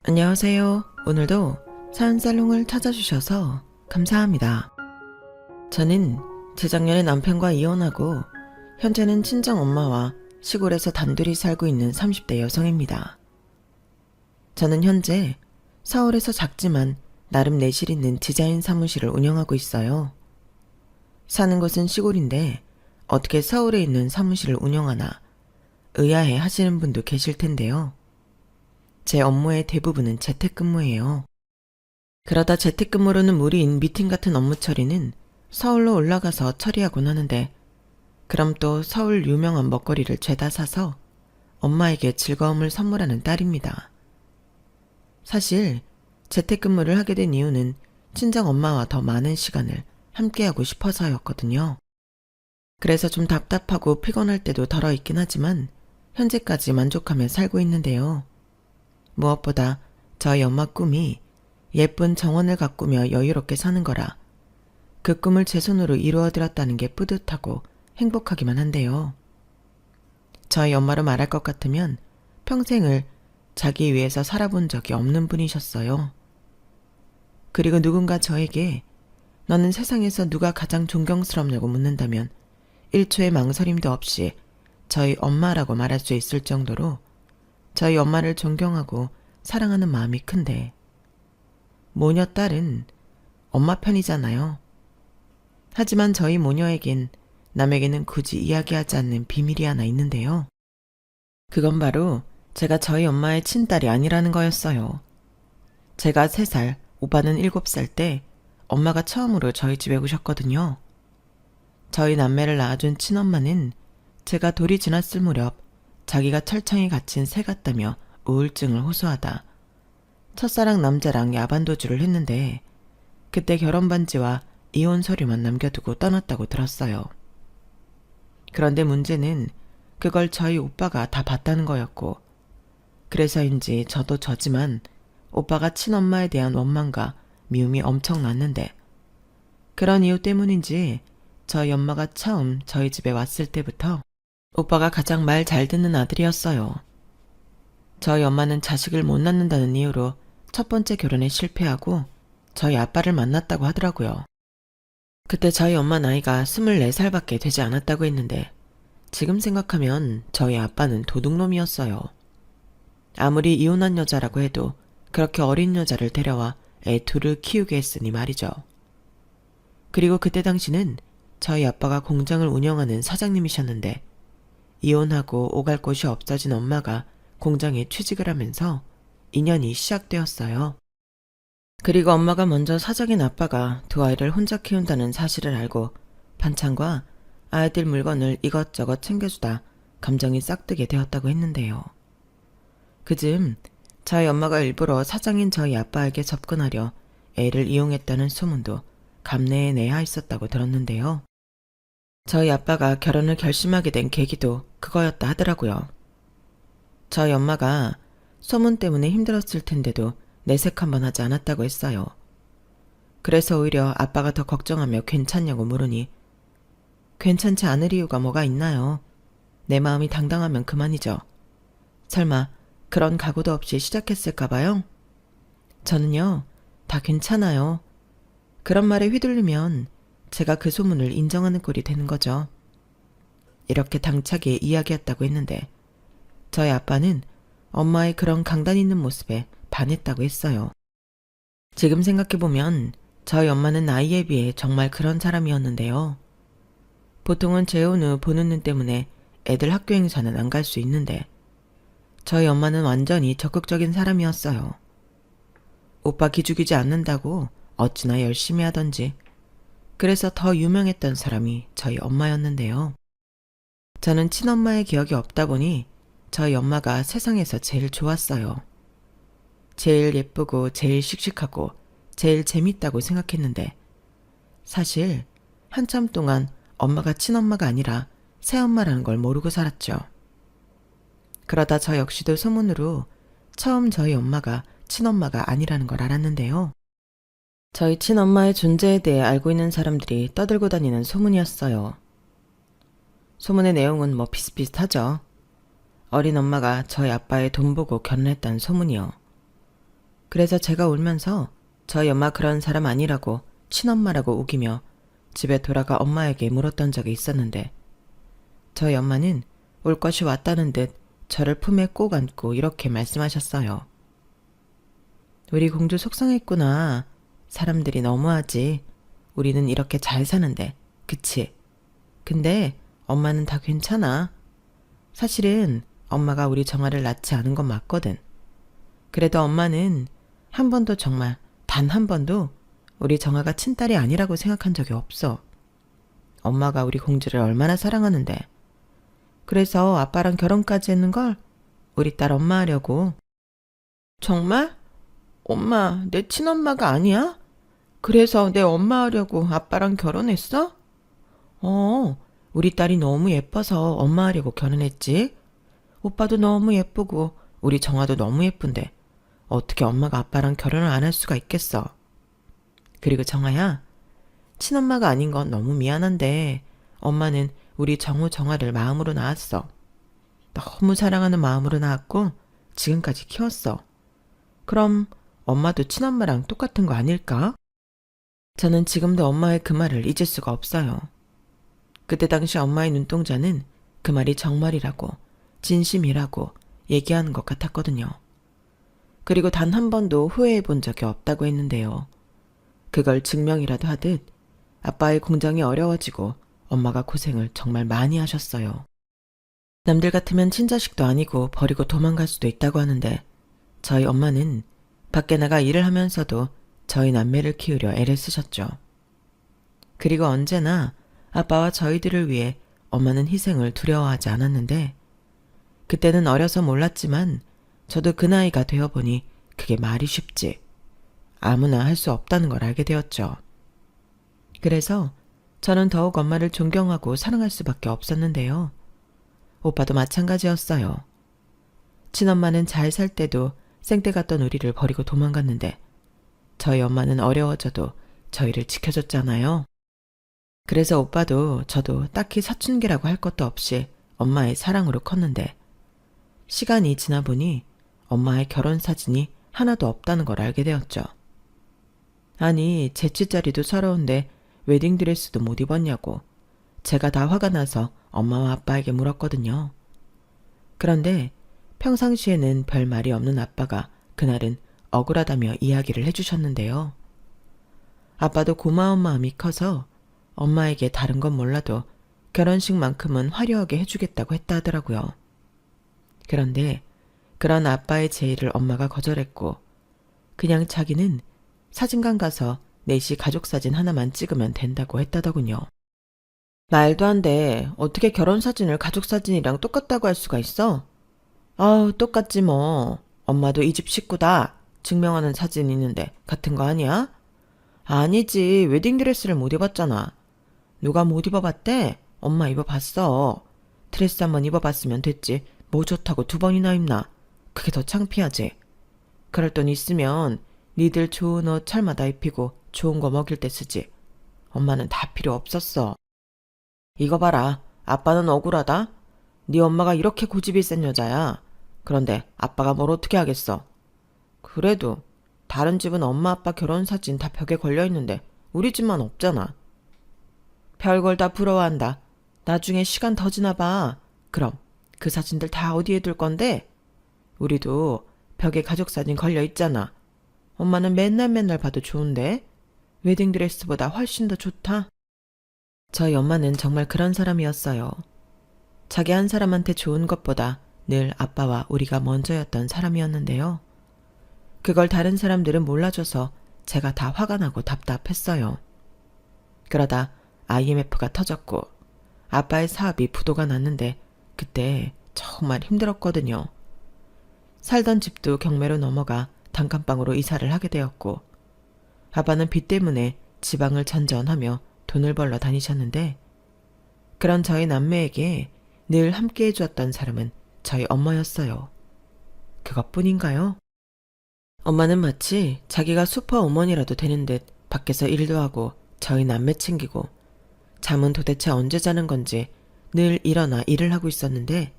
안녕하세요. 오늘도 사연살롱을 찾아주셔서 감사합니다. 저는 재작년에 남편과 이혼하고 현재는 친정엄마와 시골에서 단둘이 살고 있는 30대 여성입니다. 저는 현재 서울에서 작지만 나름 내실 있는 디자인 사무실을 운영하고 있어요. 사는 곳은 시골인데 어떻게 서울에 있는 사무실을 운영하나 의아해 하시는 분도 계실 텐데요. 제 업무의 대부분은 재택근무예요. 그러다 재택근무로는 무리인 미팅 같은 업무 처리는 서울로 올라가서 처리하곤 하는데, 그럼 또 서울 유명한 먹거리를 죄다 사서 엄마에게 즐거움을 선물하는 딸입니다. 사실 재택근무를 하게 된 이유는 친정 엄마와 더 많은 시간을 함께하고 싶어서였거든요. 그래서 좀 답답하고 피곤할 때도 덜어 있긴 하지만 현재까지 만족하며 살고 있는데요. 무엇보다 저희 엄마 꿈이 예쁜 정원을 가꾸며 여유롭게 사는 거라 그 꿈을 제 손으로 이루어드렸다는 게 뿌듯하고 행복하기만 한데요. 저희 엄마로 말할 것 같으면 평생을 자기 위해서 살아본 적이 없는 분이셨어요. 그리고 누군가 저에게 너는 세상에서 누가 가장 존경스럽냐고 묻는다면 1초의 망설임도 없이 저희 엄마라고 말할 수 있을 정도로 저희 엄마를 존경하고 사랑하는 마음이 큰데, 모녀 딸은 엄마 편이잖아요. 하지만 저희 모녀에겐 남에게는 굳이 이야기하지 않는 비밀이 하나 있는데요. 그건 바로 제가 저희 엄마의 친딸이 아니라는 거였어요. 제가 3살, 오빠는 7살 때 엄마가 처음으로 저희 집에 오셨거든요. 저희 남매를 낳아준 친엄마는 제가 돌이 지났을 무렵 자기가 철창에 갇힌 새 같다며 우울증을 호소하다 첫사랑 남자랑 야반도주를 했는데, 그때 결혼 반지와 이혼 서류만 남겨두고 떠났다고 들었어요. 그런데 문제는 그걸 저희 오빠가 다 봤다는 거였고, 그래서인지 저도 저지만 오빠가 친엄마에 대한 원망과 미움이 엄청났는데, 그런 이유 때문인지 저희 엄마가 처음 저희 집에 왔을 때부터 오빠가 가장 말 잘 듣는 아들이었어요. 저희 엄마는 자식을 못 낳는다는 이유로 첫 번째 결혼에 실패하고 저희 아빠를 만났다고 하더라고요. 그때 저희 엄마 나이가 24살밖에 되지 않았다고 했는데, 지금 생각하면 저희 아빠는 도둑놈이었어요. 아무리 이혼한 여자라고 해도 그렇게 어린 여자를 데려와 애 둘을 키우게 했으니 말이죠. 그리고 그때 당시는 저희 아빠가 공장을 운영하는 사장님이셨는데, 이혼하고 오갈 곳이 없어진 엄마가 공장에 취직을 하면서 인연이 시작되었어요. 그리고 엄마가 먼저 사장인 아빠가 두 아이를 혼자 키운다는 사실을 알고 반찬과 아이들 물건을 이것저것 챙겨주다 감정이 싹트게 되었다고 했는데요. 그즈음 저희 엄마가 일부러 사장인 저희 아빠에게 접근하려 애를 이용했다는 소문도 감내에 내야 있었다고 들었는데요. 저희 아빠가 결혼을 결심하게 된 계기도 그거였다 하더라고요. 저희 엄마가 소문 때문에 힘들었을 텐데도 내색 한번 하지 않았다고 했어요. 그래서 오히려 아빠가 더 걱정하며 괜찮냐고 물으니, 괜찮지 않을 이유가 뭐가 있나요? 내 마음이 당당하면 그만이죠. 설마 그런 각오도 없이 시작했을까봐요? 저는요, 다 괜찮아요. 그런 말에 휘둘리면 제가 그 소문을 인정하는 꼴이 되는 거죠. 이렇게 당차게 이야기했다고 했는데, 저희 아빠는 엄마의 그런 강단 있는 모습에 반했다고 했어요. 지금 생각해보면 저희 엄마는 나이에 비해 정말 그런 사람이었는데요. 보통은 재혼 후 보는 눈 때문에 애들 학교 행사는 안 갈 수 있는데, 저희 엄마는 완전히 적극적인 사람이었어요. 오빠 기죽이지 않는다고 어찌나 열심히 하던지. 그래서 더 유명했던 사람이 저희 엄마였는데요. 저는 친엄마의 기억이 없다 보니 저희 엄마가 세상에서 제일 좋았어요. 제일 예쁘고 제일 씩씩하고 제일 재밌다고 생각했는데, 사실 한참 동안 엄마가 친엄마가 아니라 새엄마라는 걸 모르고 살았죠. 그러다 저 역시도 소문으로 처음 저희 엄마가 친엄마가 아니라는 걸 알았는데요. 저희 친엄마의 존재에 대해 알고 있는 사람들이 떠들고 다니는 소문이었어요. 소문의 내용은 뭐 비슷비슷하죠. 어린 엄마가 저희 아빠의 돈 보고 결혼했다는 소문이요. 그래서 제가 울면서 저희 엄마 그런 사람 아니라고 친엄마라고 우기며 집에 돌아가 엄마에게 물었던 적이 있었는데 저희 엄마는 올 것이 왔다는 듯 저를 품에 꼭 안고 이렇게 말씀하셨어요. 우리 공주 속상했구나. 사람들이 너무하지. 우리는 이렇게 잘 사는데, 그치? 근데 엄마는 다 괜찮아. 사실은 엄마가 우리 정아를 낳지 않은 건 맞거든. 그래도 엄마는 한 번도 정말 단 한 번도 우리 정아가 친딸이 아니라고 생각한 적이 없어. 엄마가 우리 공주를 얼마나 사랑하는데. 그래서 아빠랑 결혼까지 했는 걸 우리 딸 엄마 하려고. 정말? 엄마, 내 친엄마가 아니야? 그래서 내 엄마 하려고 아빠랑 결혼했어? 우리 딸이 너무 예뻐서 엄마 하려고 결혼했지. 오빠도 너무 예쁘고 우리 정아도 너무 예쁜데 어떻게 엄마가 아빠랑 결혼을 안 할 수가 있겠어. 그리고 정아야, 친엄마가 아닌 건 너무 미안한데 엄마는 우리 정우 정아를 마음으로 낳았어. 너무 사랑하는 마음으로 낳았고 지금까지 키웠어. 그럼 엄마도 친엄마랑 똑같은 거 아닐까? 저는 지금도 엄마의 그 말을 잊을 수가 없어요. 그때 당시 엄마의 눈동자는 그 말이 정말이라고, 진심이라고 얘기하는 것 같았거든요. 그리고 단 한 번도 후회해 본 적이 없다고 했는데요. 그걸 증명이라도 하듯 아빠의 공장이 어려워지고 엄마가 고생을 정말 많이 하셨어요. 남들 같으면 친자식도 아니고 버리고 도망갈 수도 있다고 하는데 저희 엄마는 밖에 나가 일을 하면서도 저희 남매를 키우려 애를 쓰셨죠. 그리고 언제나 아빠와 저희들을 위해 엄마는 희생을 두려워하지 않았는데 그때는 어려서 몰랐지만 저도 그 나이가 되어보니 그게 말이 쉽지. 아무나 할 수 없다는 걸 알게 되었죠. 그래서 저는 더욱 엄마를 존경하고 사랑할 수밖에 없었는데요. 오빠도 마찬가지였어요. 친엄마는 잘 살 때도 생때 같던 우리를 버리고 도망갔는데 저희 엄마는 어려워져도 저희를 지켜줬잖아요. 그래서 오빠도 저도 딱히 사춘기라고 할 것도 없이 엄마의 사랑으로 컸는데 시간이 지나 보니 엄마의 결혼 사진이 하나도 없다는 걸 알게 되었죠. 아니, 재치자리도 서러운데 웨딩드레스도 못 입었냐고 제가 다 화가 나서 엄마와 아빠에게 물었거든요. 그런데 평상시에는 별 말이 없는 아빠가 그날은 억울하다며 이야기를 해주셨는데요. 아빠도 고마운 마음이 커서 엄마에게 다른 건 몰라도 결혼식만큼은 화려하게 해주겠다고 했다 하더라고요. 그런데 그런 아빠의 제의를 엄마가 거절했고 그냥 자기는 사진관 가서 넷이 가족사진 하나만 찍으면 된다고 했다더군요. 말도 안 돼. 어떻게 결혼사진을 가족사진이랑 똑같다고 할 수가 있어? 아우, 똑같지 뭐. 엄마도 이 집 식구다. 증명하는 사진 있는데 같은 거 아니야? 아니지. 웨딩드레스를 못 입었잖아. 누가 못 입어봤대? 엄마 입어봤어. 드레스 한번 입어봤으면 됐지. 뭐 좋다고 2번이나 입나? 그게 더 창피하지. 그럴 돈 있으면 니들 좋은 옷 철마다 입히고 좋은 거 먹일 때 쓰지. 엄마는 다 필요 없었어. 이거 봐라. 아빠는 억울하다. 네 엄마가 이렇게 고집이 센 여자야. 그런데 아빠가 뭘 어떻게 하겠어. 그래도 다른 집은 엄마 아빠 결혼 사진 다 벽에 걸려있는데 우리 집만 없잖아. 별걸 다 부러워한다. 나중에 시간 더 지나봐. 그럼 그 사진들 다 어디에 둘 건데? 우리도 벽에 가족사진 걸려있잖아. 엄마는 맨날 봐도 좋은데 웨딩드레스보다 훨씬 더 좋다. 저희 엄마는 정말 그런 사람이었어요. 자기 한 사람한테 좋은 것보다 늘 아빠와 우리가 먼저였던 사람이었는데요. 그걸 다른 사람들은 몰라줘서 제가 다 화가 나고 답답했어요. 그러다 IMF가 터졌고 아빠의 사업이 부도가 났는데 그때 정말 힘들었거든요. 살던 집도 경매로 넘어가 단칸방으로 이사를 하게 되었고 아빠는 빚 때문에 지방을 전전하며 돈을 벌러 다니셨는데 그런 저희 남매에게 늘 함께 해주었던 사람은 저희 엄마였어요. 그것뿐인가요? 엄마는 마치 자기가 슈퍼우먼이라도 되는 듯 밖에서 일도 하고 저희 남매 챙기고 잠은 도대체 언제 자는 건지 늘 일어나 일을 하고 있었는데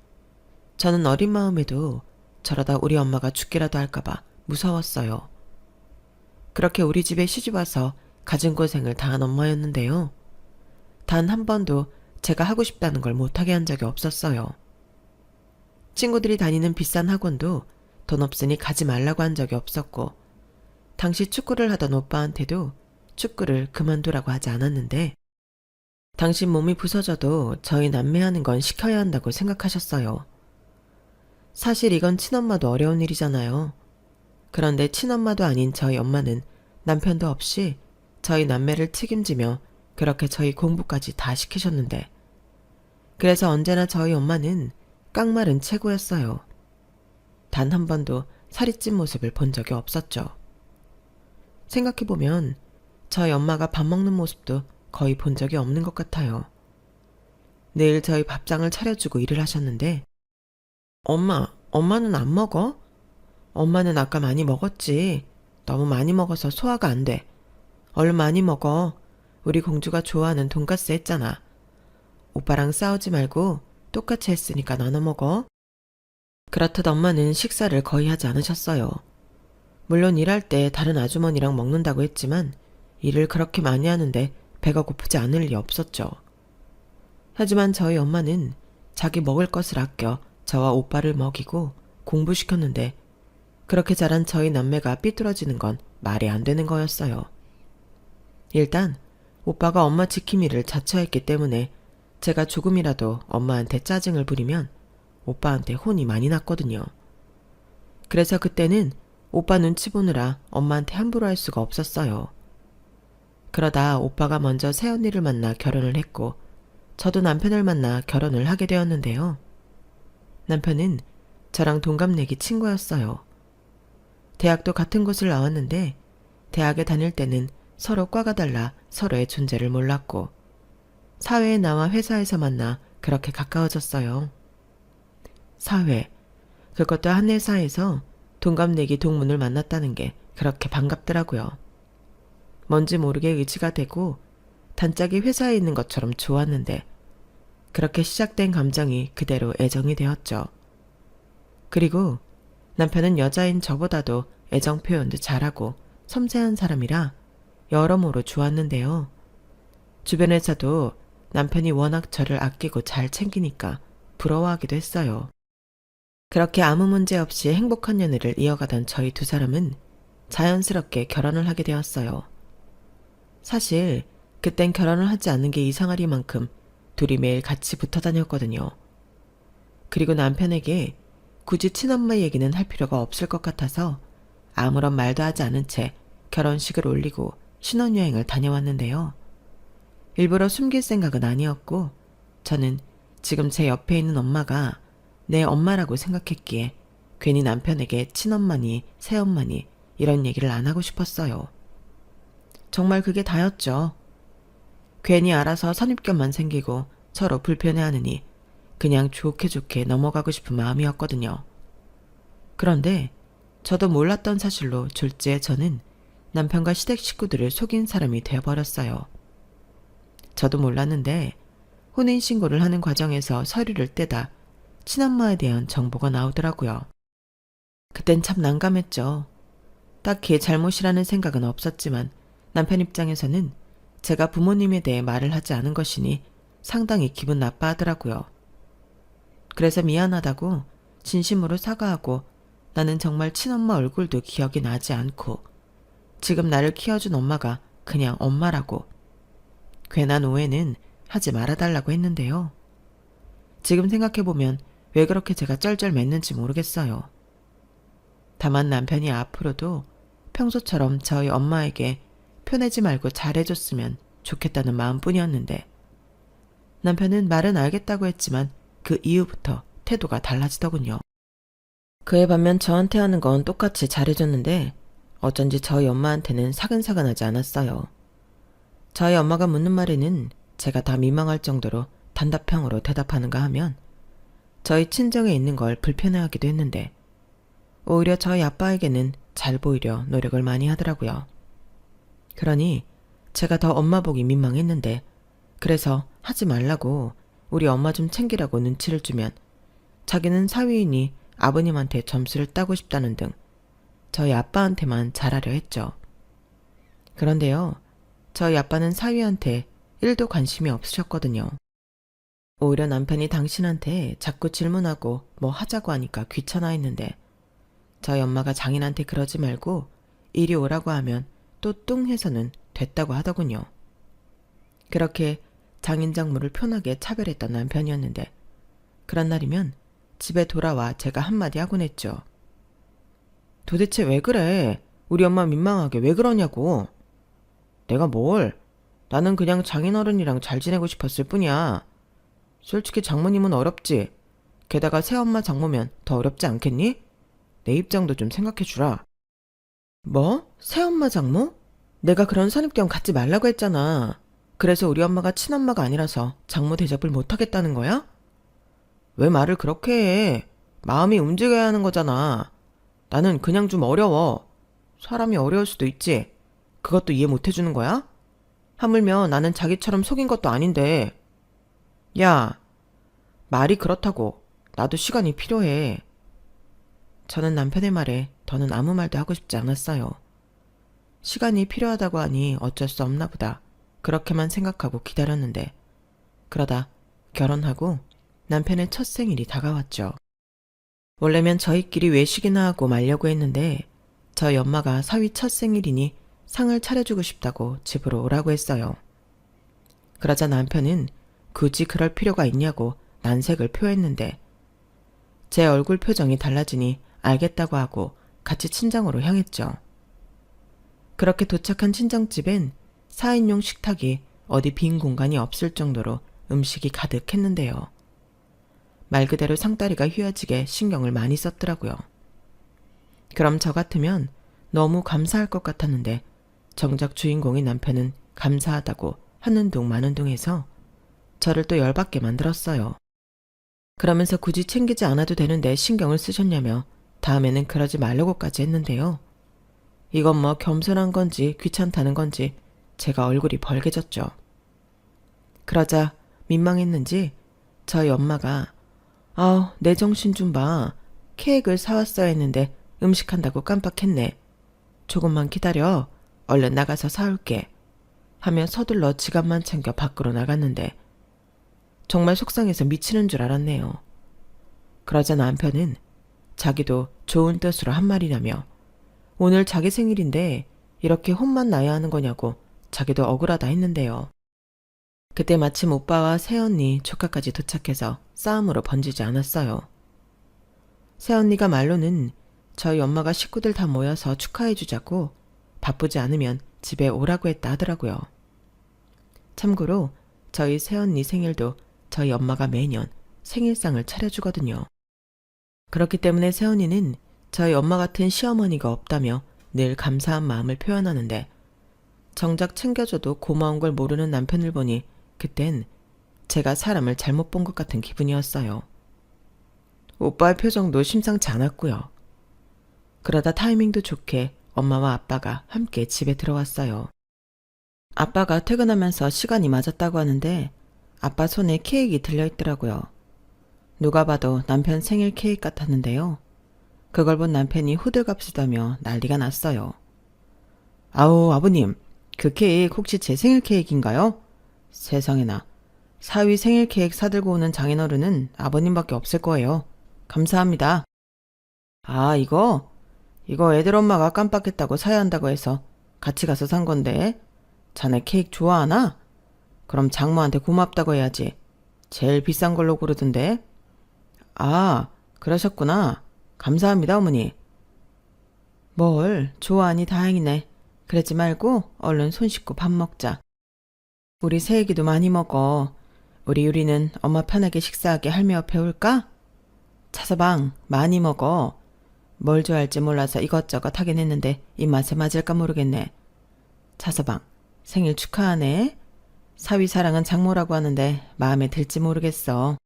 저는 어린 마음에도 저러다 우리 엄마가 죽기라도 할까봐 무서웠어요. 그렇게 우리 집에 시집와서 가진 고생을 다한 엄마였는데요. 단 한 번도 제가 하고 싶다는 걸 못하게 한 적이 없었어요. 친구들이 다니는 비싼 학원도 돈 없으니 가지 말라고 한 적이 없었고, 당시 축구를 하던 오빠한테도 축구를 그만두라고 하지 않았는데, 당신 몸이 부서져도 저희 남매 하는 건 시켜야 한다고 생각하셨어요. 사실 이건 친엄마도 어려운 일이잖아요. 그런데 친엄마도 아닌 저희 엄마는 남편도 없이 저희 남매를 책임지며 그렇게 저희 공부까지 다 시키셨는데, 그래서 언제나 저희 엄마는 깡마른 최고였어요. 단 한 번도 살이 찐 모습을 본 적이 없었죠. 생각해보면 저희 엄마가 밥 먹는 모습도 거의 본 적이 없는 것 같아요. 늘 저희 밥상을 차려주고 일을 하셨는데, 엄마는 안 먹어? 엄마는 아까 많이 먹었지. 너무 많이 먹어서 소화가 안 돼. 얼른 많이 먹어. 우리 공주가 좋아하는 돈가스 했잖아. 오빠랑 싸우지 말고 똑같이 했으니까 나눠 먹어. 그렇듯 엄마는 식사를 거의 하지 않으셨어요. 물론 일할 때 다른 아주머니랑 먹는다고 했지만 일을 그렇게 많이 하는데 배가 고프지 않을 리 없었죠. 하지만 저희 엄마는 자기 먹을 것을 아껴 저와 오빠를 먹이고 공부시켰는데, 그렇게 자란 저희 남매가 삐뚤어지는 건 말이 안 되는 거였어요. 일단 오빠가 엄마 지킴이를 자처했기 때문에 제가 조금이라도 엄마한테 짜증을 부리면 오빠한테 혼이 많이 났거든요. 그래서 그때는 오빠 눈치 보느라 엄마한테 함부로 할 수가 없었어요. 그러다 오빠가 먼저 새언니를 만나 결혼을 했고, 저도 남편을 만나 결혼을 하게 되었는데요. 남편은 저랑 동갑내기 친구였어요. 대학도 같은 곳을 나왔는데 대학에 다닐 때는 서로 과가 달라 서로의 존재를 몰랐고, 사회에 나와 회사에서 만나 그렇게 가까워졌어요. 사회, 그것도 한 회사에서 동갑내기 동문을 만났다는 게 그렇게 반갑더라고요. 뭔지 모르게 의지가 되고 단짝이 회사에 있는 것처럼 좋았는데, 그렇게 시작된 감정이 그대로 애정이 되었죠. 그리고 남편은 여자인 저보다도 애정 표현도 잘하고 섬세한 사람이라 여러모로 좋았는데요. 주변에서도 남편이 워낙 저를 아끼고 잘 챙기니까 부러워하기도 했어요. 그렇게 아무 문제 없이 행복한 연애를 이어가던 저희 두 사람은 자연스럽게 결혼을 하게 되었어요. 사실 그땐 결혼을 하지 않는 게 이상하리만큼 둘이 매일 같이 붙어 다녔거든요. 그리고 남편에게 굳이 친엄마 얘기는 할 필요가 없을 것 같아서 아무런 말도 하지 않은 채 결혼식을 올리고 신혼여행을 다녀왔는데요. 일부러 숨길 생각은 아니었고, 저는 지금 제 옆에 있는 엄마가 내 엄마라고 생각했기에 괜히 남편에게 친엄마니 새엄마니 이런 얘기를 안 하고 싶었어요. 정말 그게 다였죠. 괜히 알아서 선입견만 생기고 서로 불편해하느니 그냥 좋게 좋게 넘어가고 싶은 마음이었거든요. 그런데 저도 몰랐던 사실로 졸지에 저는 남편과 시댁 식구들을 속인 사람이 되어버렸어요. 저도 몰랐는데 혼인신고를 하는 과정에서 서류를 떼다 친엄마에 대한 정보가 나오더라고요. 그땐 참 난감했죠. 딱히 잘못이라는 생각은 없었지만 남편 입장에서는 제가 부모님에 대해 말을 하지 않은 것이니 상당히 기분 나빠하더라고요. 그래서 미안하다고 진심으로 사과하고, 나는 정말 친엄마 얼굴도 기억이 나지 않고 지금 나를 키워준 엄마가 그냥 엄마라고, 괜한 오해는 하지 말아달라고 했는데요. 지금 생각해보면 왜 그렇게 제가 쩔쩔맸는지 모르겠어요. 다만 남편이 앞으로도 평소처럼 저희 엄마에게 표내지 말고 잘해줬으면 좋겠다는 마음뿐이었는데, 남편은 말은 알겠다고 했지만 그 이후부터 태도가 달라지더군요. 그에 반면 저한테 하는 건 똑같이 잘해줬는데 어쩐지 저희 엄마한테는 사근사근하지 않았어요. 저희 엄마가 묻는 말에는 제가 다 민망할 정도로 단답형으로 대답하는가 하면 저희 친정에 있는 걸 불편해하기도 했는데, 오히려 저희 아빠에게는 잘 보이려 노력을 많이 하더라고요. 그러니 제가 더 엄마 보기 민망했는데, 그래서 하지 말라고 우리 엄마 좀 챙기라고 눈치를 주면 자기는 사위이니 아버님한테 점수를 따고 싶다는 등 저희 아빠한테만 잘하려 했죠. 그런데요, 저희 아빠는 사위한테 1도 관심이 없으셨거든요. 오히려 남편이 당신한테 자꾸 질문하고 뭐 하자고 하니까 귀찮아 했는데, 저희 엄마가 장인한테 그러지 말고 이리 오라고 하면 또 뚱 해서는 됐다고 하더군요. 그렇게 장인 장모를 편하게 차별했던 남편이었는데, 그런 날이면 집에 돌아와 제가 한마디 하곤 했죠. 도대체 왜 그래? 우리 엄마 민망하게 왜 그러냐고. 내가 뭘? 나는 그냥 장인어른이랑 잘 지내고 싶었을 뿐이야. 솔직히 장모님은 어렵지. 게다가 새엄마 장모면 더 어렵지 않겠니? 내 입장도 좀 생각해주라. 뭐? 새엄마 장모? 내가 그런 선입견 갖지 말라고 했잖아. 그래서 우리 엄마가 친엄마가 아니라서 장모 대접을 못하겠다는 거야? 왜 말을 그렇게 해? 마음이 움직여야 하는 거잖아. 나는 그냥 좀 어려워. 사람이 어려울 수도 있지. 그것도 이해 못 해주는 거야? 하물며 나는 자기처럼 속인 것도 아닌데. 야, 말이 그렇다고. 나도 시간이 필요해. 저는 남편의 말에 더는 아무 말도 하고 싶지 않았어요. 시간이 필요하다고 하니 어쩔 수 없나 보다. 그렇게만 생각하고 기다렸는데, 그러다 결혼하고 남편의 첫 생일이 다가왔죠. 원래면 저희끼리 외식이나 하고 말려고 했는데, 저희 엄마가 사위 첫 생일이니 상을 차려주고 싶다고 집으로 오라고 했어요. 그러자 남편은 굳이 그럴 필요가 있냐고 난색을 표했는데, 제 얼굴 표정이 달라지니 알겠다고 하고 같이 친정으로 향했죠. 그렇게 도착한 친정집엔 4인용 식탁이 어디 빈 공간이 없을 정도로 음식이 가득했는데요. 말 그대로 상다리가 휘어지게 신경을 많이 썼더라고요. 그럼 저 같으면 너무 감사할 것 같았는데, 정작 주인공인 남편은 감사하다고 하는 둥 마는 둥 해서 저를 또 열받게 만들었어요. 그러면서 굳이 챙기지 않아도 되는데 신경을 쓰셨냐며 다음에는 그러지 말라고까지 했는데요. 이건 뭐 겸손한 건지 귀찮다는 건지 제가 얼굴이 벌개졌죠. 그러자 민망했는지 저희 엄마가 내 정신 좀 봐. 케이크를 사왔어야 했는데 음식한다고 깜빡했네. 조금만 기다려. 얼른 나가서 사올게. 하며 서둘러 지갑만 챙겨 밖으로 나갔는데, 정말 속상해서 미치는 줄 알았네요. 그러자 남편은 자기도 좋은 뜻으로 한 말이라며 오늘 자기 생일인데 이렇게 혼만 나야 하는 거냐고 자기도 억울하다 했는데요. 그때 마침 오빠와 새언니, 조카까지 도착해서 싸움으로 번지지 않았어요. 새언니가 말로는 저희 엄마가 식구들 다 모여서 축하해주자고 바쁘지 않으면 집에 오라고 했다 하더라고요. 참고로 저희 새언니 생일도 저희 엄마가 매년 생일상을 차려주거든요. 그렇기 때문에 새언니는 저희 엄마 같은 시어머니가 없다며 늘 감사한 마음을 표현하는데, 정작 챙겨줘도 고마운 걸 모르는 남편을 보니 그땐 제가 사람을 잘못 본 것 같은 기분이었어요. 오빠의 표정도 심상치 않았고요. 그러다 타이밍도 좋게 엄마와 아빠가 함께 집에 들어왔어요. 아빠가 퇴근하면서 시간이 맞았다고 하는데 아빠 손에 케이크가 들려있더라고요. 누가 봐도 남편 생일 케이크 같았는데요. 그걸 본 남편이 호들갑 쓰다며 난리가 났어요. 아우, 아버님, 그 케이크 혹시 제 생일 케이크인가요? 세상에나, 사위 생일 케이크 사들고 오는 장인어른은 아버님밖에 없을 거예요. 감사합니다. 아, 이거 애들 엄마가 깜빡했다고 사야 한다고 해서 같이 가서 산 건데, 자네 케이크 좋아하나? 그럼 장모한테 고맙다고 해야지. 제일 비싼 걸로 고르던데. 아, 그러셨구나. 감사합니다, 어머니. 뭘, 좋아하니 다행이네. 그러지 말고 얼른 손 씻고 밥 먹자. 우리 새애기도 많이 먹어. 우리 유리는 엄마 편하게 식사하게 할매 옆에 올까? 차서방, 많이 먹어. 뭘 좋아할지 몰라서 이것저것 하긴 했는데 입맛에 맞을까 모르겠네. 차서방, 생일 축하하네. 사위 사랑은 장모라고 하는데 마음에 들지 모르겠어.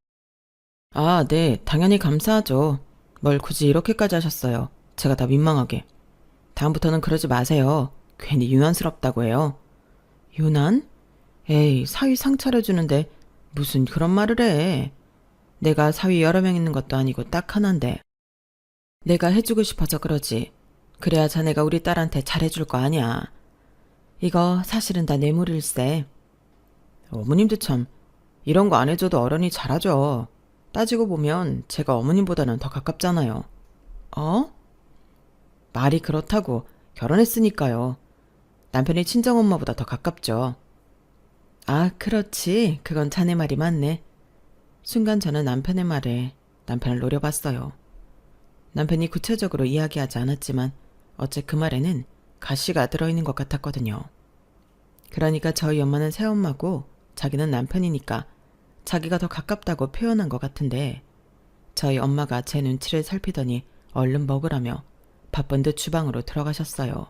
아, 네, 당연히 감사하죠. 뭘 굳이 이렇게까지 하셨어요. 제가 다 민망하게. 다음부터는 그러지 마세요. 괜히 유난스럽다고 해요. 유난? 에이, 사위 상 차려주는데 무슨 그런 말을 해. 내가 사위 여러 명 있는 것도 아니고 딱 하나인데. 내가 해주고 싶어서 그러지. 그래야 자네가 우리 딸한테 잘해줄 거 아니야. 이거 사실은 다 뇌물일세. 어머님도 참 이런 거 안 해줘도 어련히 잘하죠. 따지고 보면 제가 어머님보다는 더 가깝잖아요. 어? 말이 그렇다고 결혼했으니까요. 남편이 친정엄마보다 더 가깝죠. 아, 그렇지. 그건 자네 말이 맞네. 순간 저는 남편의 말에 남편을 노려봤어요. 남편이 구체적으로 이야기하지 않았지만 어째 그 말에는 가시가 들어있는 것 같았거든요. 그러니까 저희 엄마는 새엄마고 자기는 남편이니까 자기가 더 가깝다고 표현한 것 같은데 저희 엄마가 제 눈치를 살피더니 얼른 먹으라며 바쁜 듯 주방으로 들어가셨어요.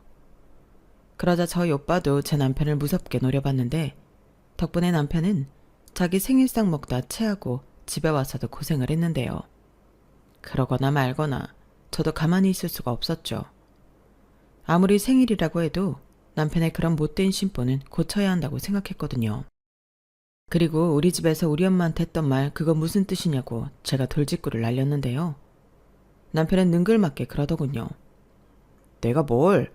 그러자 저희 오빠도 제 남편을 무섭게 노려봤는데 덕분에 남편은 자기 생일상 먹다 체하고 집에 와서도 고생을 했는데요. 그러거나 말거나 저도 가만히 있을 수가 없었죠. 아무리 생일이라고 해도 남편의 그런 못된 심보는 고쳐야 한다고 생각했거든요. 그리고 우리 집에서 우리 엄마한테 했던 말 그거 무슨 뜻이냐고 제가 돌직구를 날렸는데요. 남편은 능글맞게 그러더군요. 내가 뭘?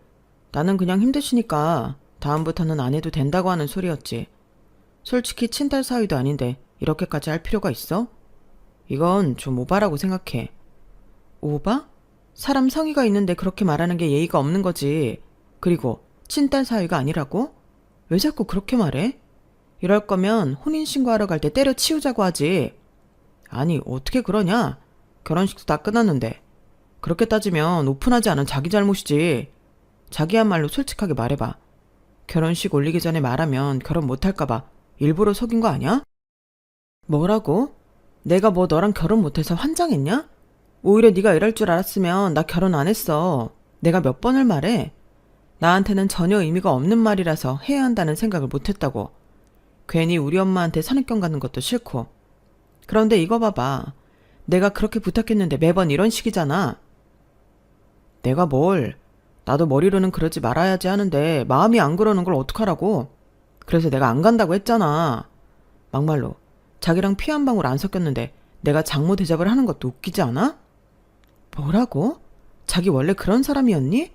나는 그냥 힘드시니까 다음부터는 안 해도 된다고 하는 소리였지. 솔직히 친딸 사위도 아닌데 이렇게까지 할 필요가 있어? 이건 좀 오바라고 생각해. 오바? 사람 성의가 있는데 그렇게 말하는 게 예의가 없는 거지. 그리고 친딸 사위가 아니라고? 왜 자꾸 그렇게 말해? 이럴 거면 혼인신고하러 갈 때 때려치우자고 하지. 아니, 어떻게 그러냐? 결혼식도 다 끝났는데. 그렇게 따지면 오픈하지 않은 자기 잘못이지. 자기야말로 솔직하게 말해봐. 결혼식 올리기 전에 말하면 결혼 못할까봐 일부러 속인 거 아니야? 뭐라고? 내가 뭐 너랑 결혼 못해서 환장했냐? 오히려 네가 이럴 줄 알았으면 나 결혼 안 했어. 내가 몇 번을 말해? 나한테는 전혀 의미가 없는 말이라서 해야 한다는 생각을 못했다고. 괜히 우리 엄마한테 선입견 갖는 것도 싫고. 그런데 이거 봐봐. 내가 그렇게 부탁했는데 매번 이런 식이잖아. 내가 뭘. 나도 머리로는 그러지 말아야지 하는데 마음이 안 그러는 걸 어떡하라고. 그래서 내가 안 간다고 했잖아. 막말로 자기랑 피 한 방울 안 섞였는데 내가 장모 대접을 하는 것도 웃기지 않아? 뭐라고? 자기 원래 그런 사람이었니?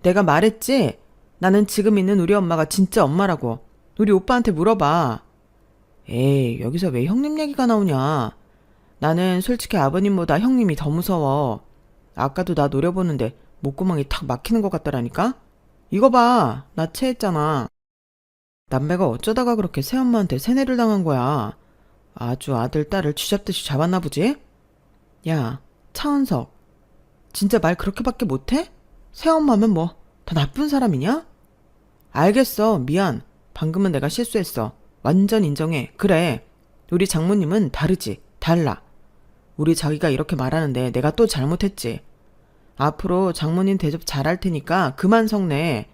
내가 말했지? 나는 지금 있는 우리 엄마가 진짜 엄마라고. 우리 오빠한테 물어봐. 에이, 여기서 왜 형님 얘기가 나오냐. 나는 솔직히 아버님보다 형님이 더 무서워. 아까도 나 노려보는데 목구멍이 탁 막히는 것 같더라니까? 이거 봐. 나 체했잖아. 남매가 어쩌다가 그렇게 새엄마한테 세뇌를 당한 거야. 아주 아들, 딸을 쥐잡듯이 잡았나 보지? 야, 차은석. 진짜 말 그렇게밖에 못해? 새엄마면 뭐 더 나쁜 사람이냐? 알겠어. 미안. 방금은 내가 실수했어. 완전 인정해. 그래. 우리 장모님은 다르지. 달라. 우리 자기가 이렇게 말하는데 내가 또 잘못했지. 앞으로 장모님 대접 잘할 테니까 그만 성내.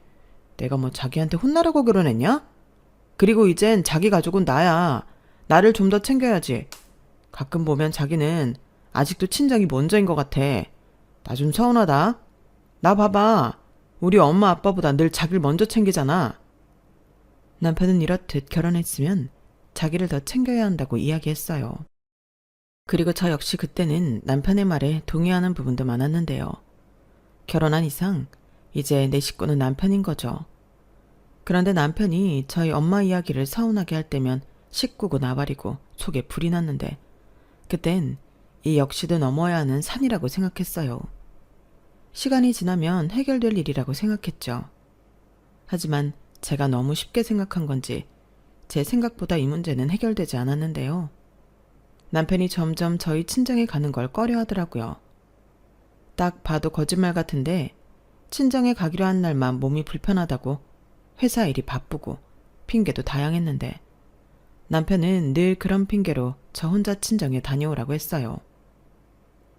내가 뭐 자기한테 혼나라고 결혼했냐? 그리고 이젠 자기 가족은 나야. 나를 좀 더 챙겨야지. 가끔 보면 자기는 아직도 친정이 먼저인 것 같아. 나 좀 서운하다. 나 봐봐. 우리 엄마 아빠보다 늘 자기를 먼저 챙기잖아. 남편은 이렇듯 결혼했으면 자기를 더 챙겨야 한다고 이야기했어요. 그리고 저 역시 그때는 남편의 말에 동의하는 부분도 많았는데요. 결혼한 이상 이제 내 식구는 남편인 거죠. 그런데 남편이 저희 엄마 이야기를 서운하게 할 때면 식구고 나발이고 속에 불이 났는데 그땐 이 역시도 넘어야 하는 산이라고 생각했어요. 시간이 지나면 해결될 일이라고 생각했죠. 하지만 제가 너무 쉽게 생각한 건지 제 생각보다 이 문제는 해결되지 않았는데요. 남편이 점점 저희 친정에 가는 걸 꺼려 하더라고요. 딱 봐도 거짓말 같은데 친정에 가기로 한 날만 몸이 불편하다고 회사 일이 바쁘고 핑계도 다양했는데 남편은 늘 그런 핑계로 저 혼자 친정에 다녀오라고 했어요.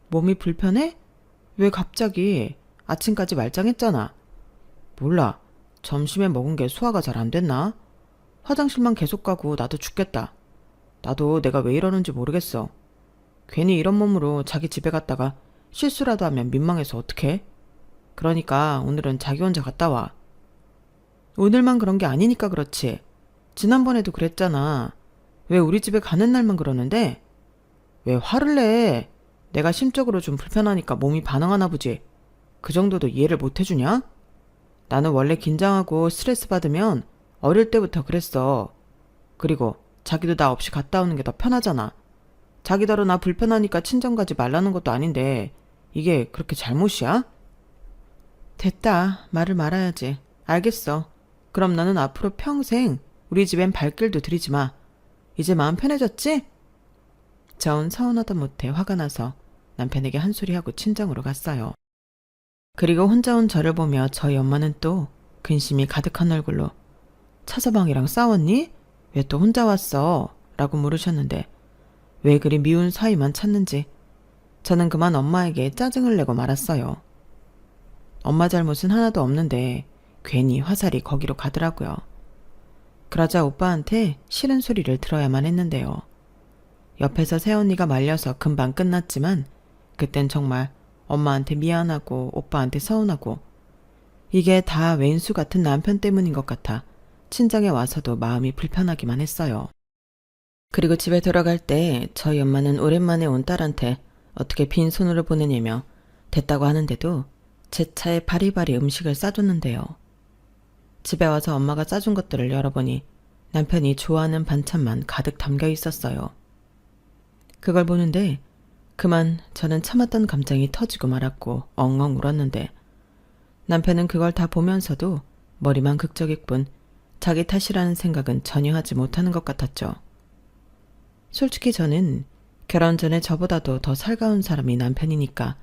몸이 불편해? 왜 갑자기? 아침까지 말짱했잖아. 몰라. 점심에 먹은 게 소화가 잘 안 됐나? 화장실만 계속 가고 나도 죽겠다. 나도 내가 왜 이러는지 모르겠어. 괜히 이런 몸으로 자기 집에 갔다가 실수라도 하면 민망해서 어떡해? 그러니까 오늘은 자기 혼자 갔다 와. 오늘만 그런 게 아니니까 그렇지. 지난번에도 그랬잖아. 왜 우리 집에 가는 날만 그러는데? 왜 화를 내? 내가 심적으로 좀 불편하니까 몸이 반응하나 보지. 그 정도도 이해를 못 해주냐? 나는 원래 긴장하고 스트레스 받으면 어릴 때부터 그랬어. 그리고 자기도 나 없이 갔다 오는 게 더 편하잖아. 자기더러 나 불편하니까 친정 가지 말라는 것도 아닌데 이게 그렇게 잘못이야? 됐다. 말을 말아야지. 알겠어. 그럼 너는 앞으로 평생 우리 집엔 발길도 들이지 마. 이제 마음 편해졌지? 전 서운하다 못해 화가 나서 남편에게 한 소리하고 친정으로 갔어요. 그리고 혼자 온 저를 보며 저희 엄마는 또 근심이 가득한 얼굴로 차서방이랑 싸웠니? 왜 또 혼자 왔어? 라고 물으셨는데 왜 그리 미운 사이만 찾는지 저는 그만 엄마에게 짜증을 내고 말았어요. 엄마 잘못은 하나도 없는데 괜히 화살이 거기로 가더라고요. 그러자 오빠한테 싫은 소리를 들어야만 했는데요. 옆에서 새언니가 말려서 금방 끝났지만 그땐 정말 엄마한테 미안하고 오빠한테 서운하고 이게 다 왼수 같은 남편 때문인 것 같아 친정에 와서도 마음이 불편하기만 했어요. 그리고 집에 들어갈 때 저희 엄마는 오랜만에 온 딸한테 어떻게 빈손으로 보내냐며 됐다고 하는데도 제 차에 바리바리 음식을 싸줬는데요. 집에 와서 엄마가 싸준 것들을 열어보니 남편이 좋아하는 반찬만 가득 담겨 있었어요. 그걸 보는데 그만 저는 참았던 감정이 터지고 말았고 엉엉 울었는데 남편은 그걸 다 보면서도 머리만 극적일 뿐 자기 탓이라는 생각은 전혀 하지 못하는 것 같았죠. 솔직히 저는 결혼 전에 저보다도 더 살가운 사람이 남편이니까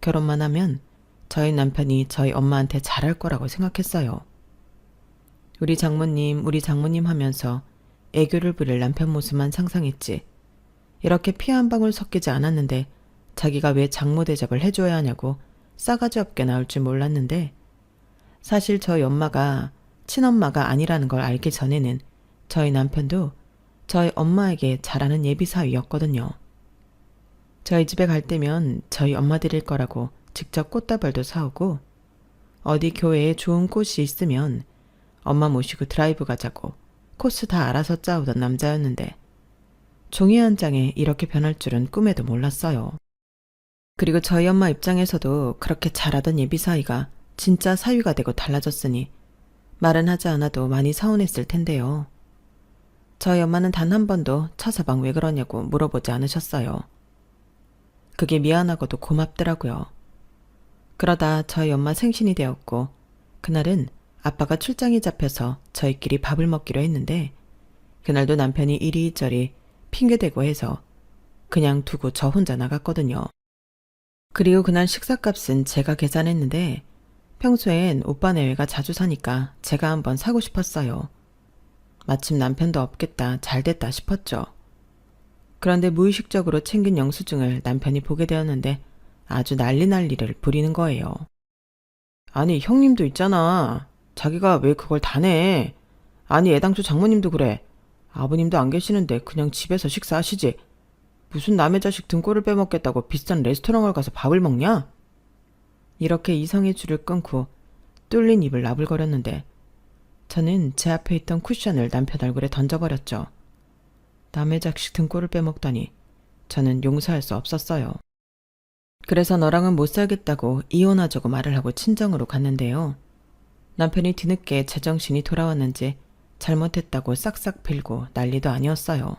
결혼만 하면 저희 남편이 저희 엄마한테 잘할 거라고 생각했어요. 우리 장모님 하면서 애교를 부릴 남편 모습만 상상했지. 이렇게 피 한 방울 섞이지 않았는데 자기가 왜 장모 대접을 해줘야 하냐고 싸가지 없게 나올 줄 몰랐는데 사실 저희 엄마가 친엄마가 아니라는 걸 알기 전에는 저희 남편도 저희 엄마에게 잘하는 예비사위였거든요. 저희 집에 갈 때면 저희 엄마 드릴 거라고 직접 꽃다발도 사오고 어디 교회에 좋은 꽃이 있으면 엄마 모시고 드라이브 가자고 코스 다 알아서 짜오던 남자였는데 종이 한 장에 이렇게 변할 줄은 꿈에도 몰랐어요. 그리고 저희 엄마 입장에서도 그렇게 잘하던 예비사위가 진짜 사위가 되고 달라졌으니 말은 하지 않아도 많이 서운했을 텐데요. 저희 엄마는 단 한 번도 차서방 왜 그러냐고 물어보지 않으셨어요. 그게 미안하고도 고맙더라고요. 그러다 저희 엄마 생신이 되었고 그날은 아빠가 출장이 잡혀서 저희끼리 밥을 먹기로 했는데 그날도 남편이 이리저리 핑계대고 해서 그냥 두고 저 혼자 나갔거든요. 그리고 그날 식사값은 제가 계산했는데 평소엔 오빠 내외가 자주 사니까 제가 한번 사고 싶었어요. 마침 남편도 없겠다 잘됐다 싶었죠. 그런데 무의식적으로 챙긴 영수증을 남편이 보게 되었는데 아주 난리를 부리는 거예요. 아니 형님도 있잖아. 자기가 왜 그걸 다 내. 아니 애당초 장모님도 그래. 아버님도 안 계시는데 그냥 집에서 식사하시지. 무슨 남의 자식 등골을 빼먹겠다고 비싼 레스토랑을 가서 밥을 먹냐? 이렇게 이성의 줄을 끊고 뚫린 입을 나불거렸는데 저는 제 앞에 있던 쿠션을 남편 얼굴에 던져버렸죠. 남의 자식 등골을 빼먹다니 저는 용서할 수 없었어요. 그래서 너랑은 못 살겠다고 이혼하자고 말을 하고 친정으로 갔는데요. 남편이 뒤늦게 제정신이 돌아왔는지 잘못했다고 싹싹 빌고 난리도 아니었어요.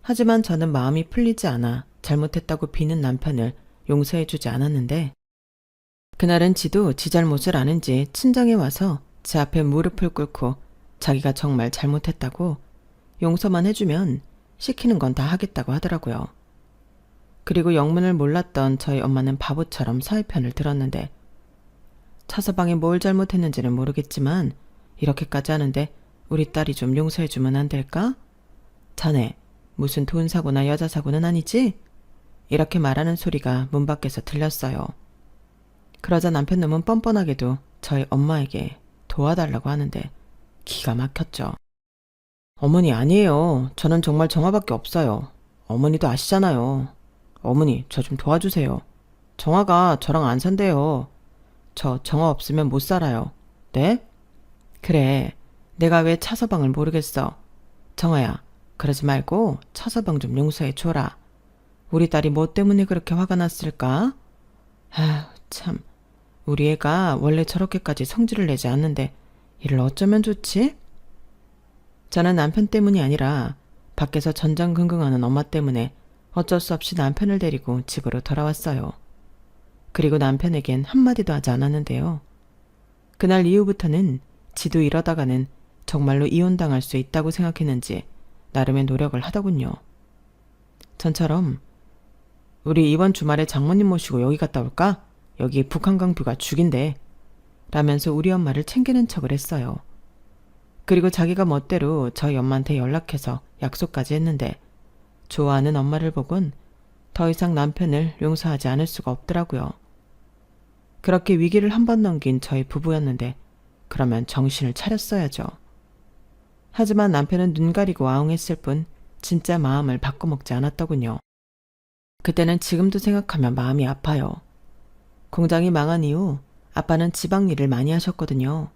하지만 저는 마음이 풀리지 않아 잘못했다고 비는 남편을 용서해주지 않았는데 그날은 지도 지 잘못을 아는지 친정에 와서 제 앞에 무릎을 꿇고 자기가 정말 잘못했다고 용서만 해주면 시키는 건 다 하겠다고 하더라고요. 그리고 영문을 몰랐던 저희 엄마는 바보처럼 사위편을 들었는데 차서방이 뭘 잘못했는지는 모르겠지만 이렇게까지 하는데 우리 딸이 좀 용서해주면 안 될까? 자네 무슨 돈 사고나 여자 사고는 아니지? 이렇게 말하는 소리가 문 밖에서 들렸어요. 그러자 남편 놈은 뻔뻔하게도 저희 엄마에게 도와달라고 하는데 기가 막혔죠. 어머니 아니에요. 저는 정말 정화밖에 없어요. 어머니도 아시잖아요. 어머니 저 좀 도와주세요. 정화가 저랑 안 산대요. 저 정화 없으면 못 살아요. 네? 그래 내가 왜 차서방을 모르겠어. 정화야 그러지 말고 차서방 좀 용서해 줘라. 우리 딸이 뭐 때문에 그렇게 화가 났을까? 아휴 참 우리 애가 원래 저렇게까지 성질을 내지 않는데 이를 어쩌면 좋지? 저는 남편 때문이 아니라 밖에서 전전긍긍하는 엄마 때문에 어쩔 수 없이 남편을 데리고 집으로 돌아왔어요. 그리고 남편에겐 한마디도 하지 않았는데요. 그날 이후부터는 지도 이러다가는 정말로 이혼당할 수 있다고 생각했는지 나름의 노력을 하더군요. 전처럼 우리 이번 주말에 장모님 모시고 여기 갔다 올까? 여기 북한강 뷰가 죽인데 라면서 우리 엄마를 챙기는 척을 했어요. 그리고 자기가 멋대로 저희 엄마한테 연락해서 약속까지 했는데 좋아하는 엄마를 보곤 더 이상 남편을 용서하지 않을 수가 없더라고요. 그렇게 위기를 한 번 넘긴 저희 부부였는데 그러면 정신을 차렸어야죠. 하지만 남편은 눈 가리고 아웅했을 뿐 진짜 마음을 바꿔먹지 않았더군요. 그때는 지금도 생각하면 마음이 아파요. 공장이 망한 이후 아빠는 지방 일을 많이 하셨거든요.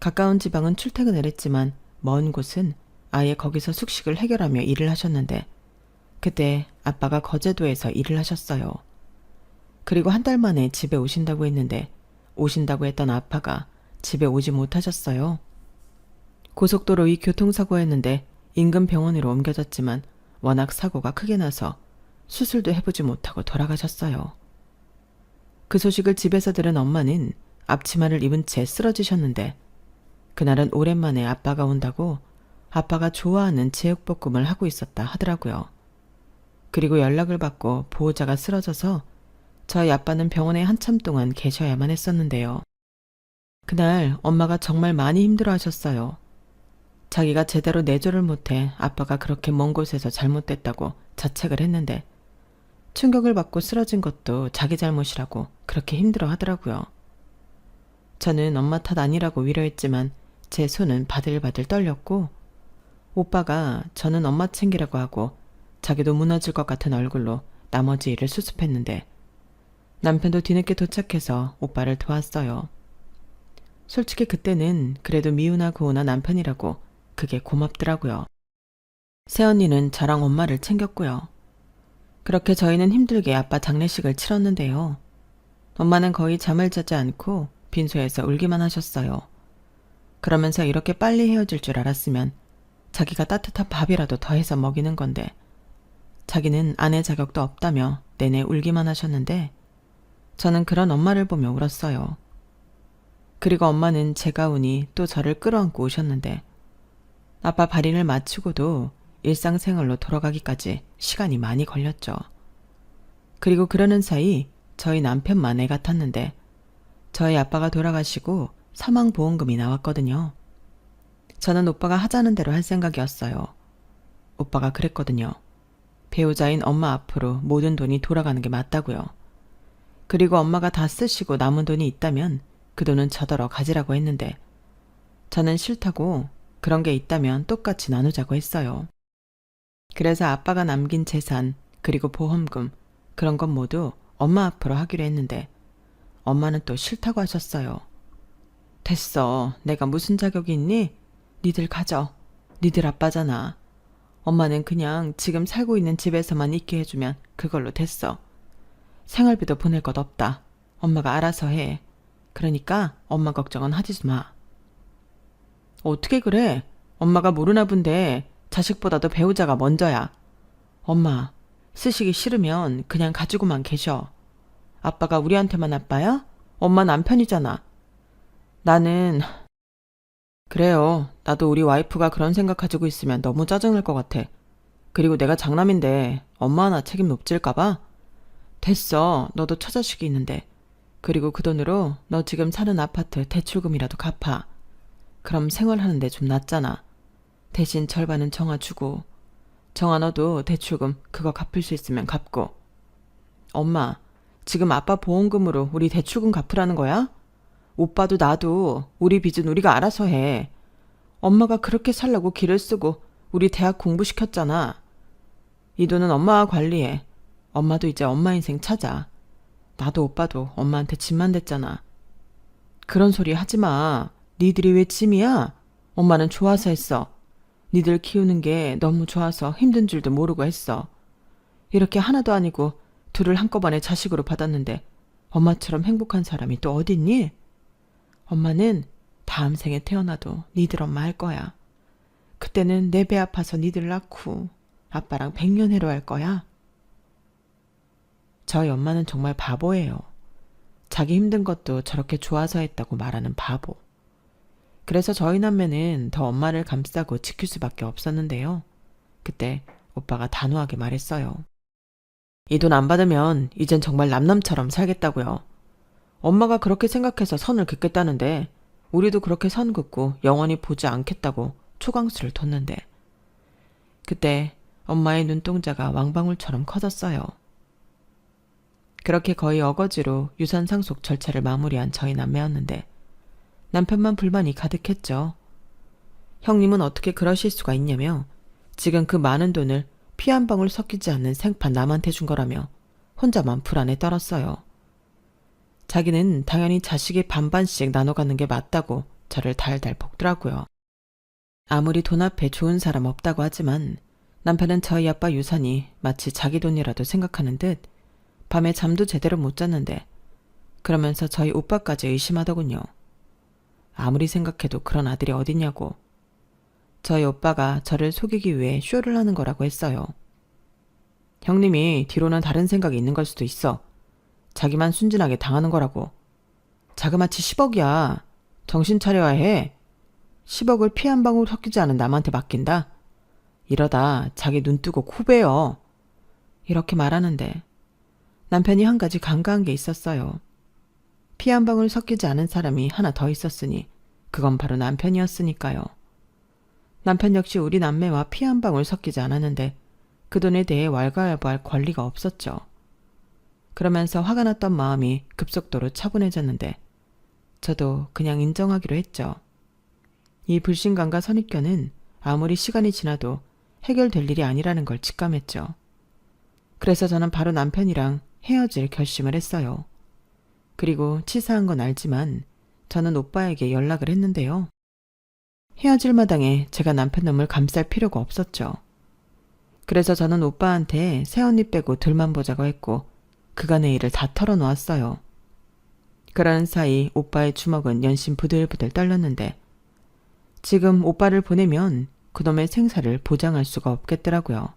가까운 지방은 출퇴근을 했지만 먼 곳은 아예 거기서 숙식을 해결하며 일을 하셨는데 그때 아빠가 거제도에서 일을 하셨어요. 그리고 한 달 만에 집에 오신다고 했는데 오신다고 했던 아빠가 집에 오지 못하셨어요. 고속도로 위 교통사고였는데 인근 병원으로 옮겨졌지만 워낙 사고가 크게 나서 수술도 해보지 못하고 돌아가셨어요. 그 소식을 집에서 들은 엄마는 앞치마를 입은 채 쓰러지셨는데 그날은 오랜만에 아빠가 온다고 아빠가 좋아하는 제육볶음을 하고 있었다 하더라고요. 그리고 연락을 받고 보호자가 쓰러져서 저희 아빠는 병원에 한참 동안 계셔야만 했었는데요. 그날 엄마가 정말 많이 힘들어하셨어요. 자기가 제대로 내조를 못해 아빠가 그렇게 먼 곳에서 잘못됐다고 자책을 했는데 충격을 받고 쓰러진 것도 자기 잘못이라고 그렇게 힘들어 하더라고요. 저는 엄마 탓 아니라고 위로했지만 제 손은 바들바들 떨렸고 오빠가 저는 엄마 챙기라고 하고 자기도 무너질 것 같은 얼굴로 나머지 일을 수습했는데 남편도 뒤늦게 도착해서 오빠를 도왔어요. 솔직히 그때는 그래도 미우나 고우나 남편이라고 그게 고맙더라고요. 새언니는 저랑 엄마를 챙겼고요. 그렇게 저희는 힘들게 아빠 장례식을 치렀는데요. 엄마는 거의 잠을 자지 않고 빈소에서 울기만 하셨어요. 그러면서 이렇게 빨리 헤어질 줄 알았으면 자기가 따뜻한 밥이라도 더해서 먹이는 건데 자기는 아내 자격도 없다며 내내 울기만 하셨는데 저는 그런 엄마를 보며 울었어요. 그리고 엄마는 제가 우니 또 저를 끌어안고 오셨는데 아빠 발인을 마치고도 일상생활로 돌아가기까지 시간이 많이 걸렸죠. 그리고 그러는 사이 저희 남편만 애 같았는데 저희 아빠가 돌아가시고 사망보험금이 나왔거든요. 저는 오빠가 하자는 대로 할 생각이었어요. 오빠가 그랬거든요. 배우자인 엄마 앞으로 모든 돈이 돌아가는 게 맞다고요. 그리고 엄마가 다 쓰시고 남은 돈이 있다면 그 돈은 저더러 가지라고 했는데 저는 싫다고 그런 게 있다면 똑같이 나누자고 했어요. 그래서 아빠가 남긴 재산 그리고 보험금 그런 건 모두 엄마 앞으로 하기로 했는데 엄마는 또 싫다고 하셨어요. 됐어. 내가 무슨 자격이 있니? 니들 가져. 니들 아빠잖아. 엄마는 그냥 지금 살고 있는 집에서만 있게 해주면 그걸로 됐어. 생활비도 보낼 것 없다. 엄마가 알아서 해. 그러니까 엄마 걱정은 하지 마. 어떻게 그래? 엄마가 모르나 본데 자식보다도 배우자가 먼저야. 엄마, 쓰시기 싫으면 그냥 가지고만 계셔. 아빠가 우리한테만 아빠야? 엄마 남편이잖아. 나는... 그래요. 나도 우리 와이프가 그런 생각 가지고 있으면 너무 짜증날 것 같아. 그리고 내가 장남인데 엄마 하나 책임 높질까봐? 됐어. 너도 처자식이 있는데. 그리고 그 돈으로 너 지금 사는 아파트 대출금이라도 갚아. 그럼 생활하는데 좀 낫잖아. 대신 절반은 정아 주고. 정아 너도 대출금 그거 갚을 수 있으면 갚고. 엄마, 지금 아빠 보험금으로 우리 대출금 갚으라는 거야? 오빠도 나도 우리 빚은 우리가 알아서 해. 엄마가 그렇게 살라고 길을 쓰고 우리 대학 공부시켰잖아. 이 돈은 엄마가 관리해. 엄마도 이제 엄마 인생 찾아. 나도 오빠도 엄마한테 짐만 됐잖아. 그런 소리 하지 마. 니들이 왜 짐이야? 엄마는 좋아서 했어. 니들 키우는 게 너무 좋아서 힘든 줄도 모르고 했어. 이렇게 하나도 아니고 둘을 한꺼번에 자식으로 받았는데 엄마처럼 행복한 사람이 또 어딨니? 엄마는 다음 생에 태어나도 니들 엄마 할 거야. 그때는 내 배 아파서 니들 낳고 아빠랑 100년 해로할 거야. 저희 엄마는 정말 바보예요. 자기 힘든 것도 저렇게 좋아서 했다고 말하는 바보. 그래서 저희 남매는 더 엄마를 감싸고 지킬 수밖에 없었는데요. 그때 오빠가 단호하게 말했어요. 이 돈 안 받으면 이젠 정말 남남처럼 살겠다고요. 엄마가 그렇게 생각해서 선을 긋겠다는데 우리도 그렇게 선 긋고 영원히 보지 않겠다고 초강수를 뒀는데 그때 엄마의 눈동자가 왕방울처럼 커졌어요. 그렇게 거의 어거지로 유산 상속 절차를 마무리한 저희 남매였는데 남편만 불만이 가득했죠. 형님은 어떻게 그러실 수가 있냐며 지금 그 많은 돈을 피 한 방울 섞이지 않는 생판 남한테 준 거라며 혼자만 불안에 떨었어요. 자기는 당연히 자식이 반반씩 나눠 갖는 게 맞다고 저를 달달 볶더라고요. 아무리 돈 앞에 좋은 사람 없다고 하지만 남편은 저희 아빠 유산이 마치 자기 돈이라도 생각하는 듯 밤에 잠도 제대로 못 잤는데 그러면서 저희 오빠까지 의심하더군요. 아무리 생각해도 그런 아들이 어딨냐고. 저희 오빠가 저를 속이기 위해 쇼를 하는 거라고 했어요. 형님이 뒤로는 다른 생각이 있는 걸 수도 있어. 자기만 순진하게 당하는 거라고. 자그마치 10억이야. 정신 차려야 해. 10억을 피 한 방울 섞이지 않은 남한테 맡긴다. 이러다 자기 눈 뜨고 코 베어. 이렇게 말하는데 남편이 한 가지 간과한 게 있었어요. 피 한 방울 섞이지 않은 사람이 하나 더 있었으니 그건 바로 남편이었으니까요. 남편 역시 우리 남매와 피 한 방울 섞이지 않았는데 그 돈에 대해 왈가왈부할 권리가 없었죠. 그러면서 화가 났던 마음이 급속도로 차분해졌는데 저도 그냥 인정하기로 했죠. 이 불신감과 선입견은 아무리 시간이 지나도 해결될 일이 아니라는 걸 직감했죠. 그래서 저는 바로 남편이랑 헤어질 결심을 했어요. 그리고 치사한 건 알지만 저는 오빠에게 연락을 했는데요. 헤어질 마당에 제가 남편 놈을 감쌀 필요가 없었죠. 그래서 저는 오빠한테 새언니 빼고 둘만 보자고 했고 그간의 일을 다 털어놓았어요. 그러는 사이 오빠의 주먹은 연신 부들부들 떨렸는데 지금 오빠를 보내면 그놈의 생사를 보장할 수가 없겠더라고요.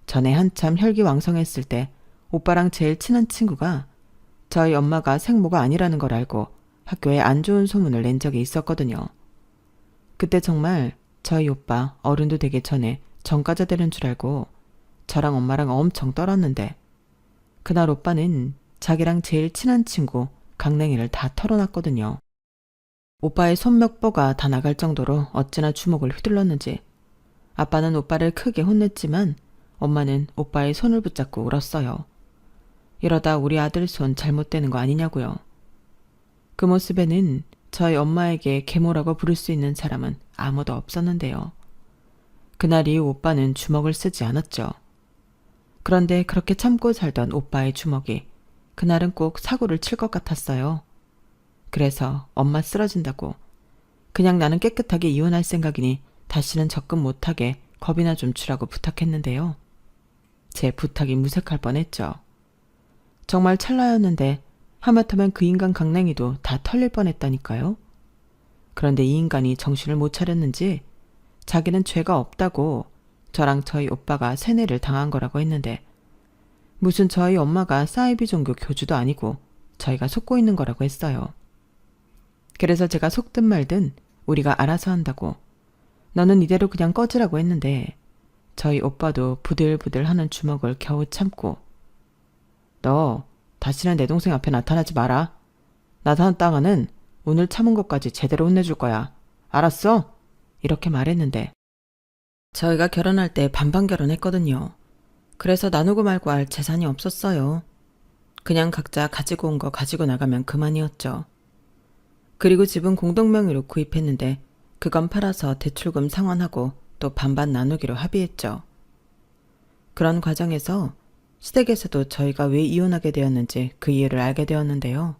전에 한참 혈기왕성했을 때 오빠랑 제일 친한 친구가 저희 엄마가 생모가 아니라는 걸 알고 학교에 안 좋은 소문을 낸 적이 있었거든요. 그때 정말 저희 오빠 어른도 되기 전에 전과자 되는 줄 알고 저랑 엄마랑 엄청 떨었는데 그날 오빠는 자기랑 제일 친한 친구 강냉이를 다 털어놨거든요. 오빠의 손멱보가 다 나갈 정도로 어찌나 주먹을 휘둘렀는지 아빠는 오빠를 크게 혼냈지만 엄마는 오빠의 손을 붙잡고 울었어요. 이러다 우리 아들 손 잘못되는 거 아니냐고요. 그 모습에는 저희 엄마에게 계모라고 부를 수 있는 사람은 아무도 없었는데요. 그날 이후 오빠는 주먹을 쓰지 않았죠. 그런데 그렇게 참고 살던 오빠의 주먹이 그날은 꼭 사고를 칠 것 같았어요. 그래서 엄마 쓰러진다고 그냥 나는 깨끗하게 이혼할 생각이니 다시는 접근 못하게 겁이나 좀 주라고 부탁했는데요. 제 부탁이 무색할 뻔했죠. 정말 찰나였는데 하마터면 그 인간 강냉이도 다 털릴 뻔했다니까요. 그런데 이 인간이 정신을 못 차렸는지 자기는 죄가 없다고 저랑 저희 오빠가 세뇌를 당한 거라고 했는데 무슨 저희 엄마가 사이비 종교 교주도 아니고 저희가 속고 있는 거라고 했어요. 그래서 제가 속든 말든 우리가 알아서 한다고 너는 이대로 그냥 꺼지라고 했는데 저희 오빠도 부들부들 하는 주먹을 겨우 참고 너 다시는 내 동생 앞에 나타나지 마라. 나타났다가는 오늘 참은 것까지 제대로 혼내줄 거야. 알았어? 이렇게 말했는데 저희가 결혼할 때 반반 결혼했거든요. 그래서 나누고 말고 할 재산이 없었어요. 그냥 각자 가지고 온 거 가지고 나가면 그만이었죠. 그리고 집은 공동명의로 구입했는데 그건 팔아서 대출금 상환하고 또 반반 나누기로 합의했죠. 그런 과정에서 시댁에서도 저희가 왜 이혼하게 되었는지 그 이유를 알게 되었는데요.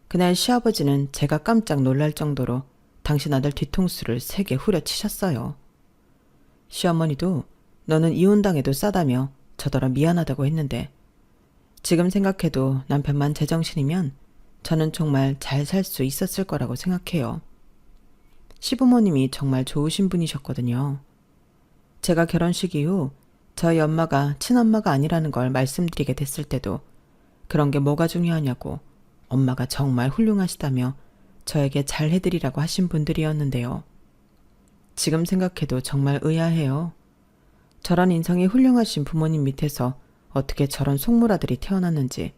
그날 시아버지는 제가 깜짝 놀랄 정도로 당신 아들 뒤통수를 3개 후려치셨어요. 시어머니도 너는 이혼당해도 싸다며 저더러 미안하다고 했는데 지금 생각해도 남편만 제정신이면 저는 정말 잘 살 수 있었을 거라고 생각해요. 시부모님이 정말 좋으신 분이셨거든요. 제가 결혼식 이후 저희 엄마가 친엄마가 아니라는 걸 말씀드리게 됐을 때도 그런 게 뭐가 중요하냐고 엄마가 정말 훌륭하시다며 저에게 잘 해드리라고 하신 분들이었는데요. 지금 생각해도 정말 의아해요. 저런 인성이 훌륭하신 부모님 밑에서 어떻게 저런 속물아들이 태어났는지.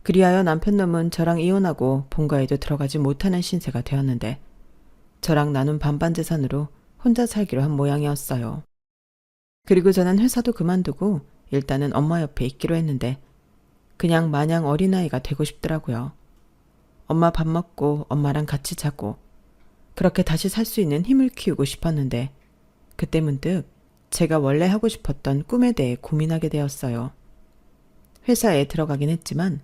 그리하여 남편놈은 저랑 이혼하고 본가에도 들어가지 못하는 신세가 되었는데 저랑 나눈 반반 재산으로 혼자 살기로 한 모양이었어요. 그리고 저는 회사도 그만두고 일단은 엄마 옆에 있기로 했는데 그냥 마냥 어린아이가 되고 싶더라고요. 엄마 밥 먹고 엄마랑 같이 자고 그렇게 다시 살 수 있는 힘을 키우고 싶었는데 그때 문득 제가 원래 하고 싶었던 꿈에 대해 고민하게 되었어요. 회사에 들어가긴 했지만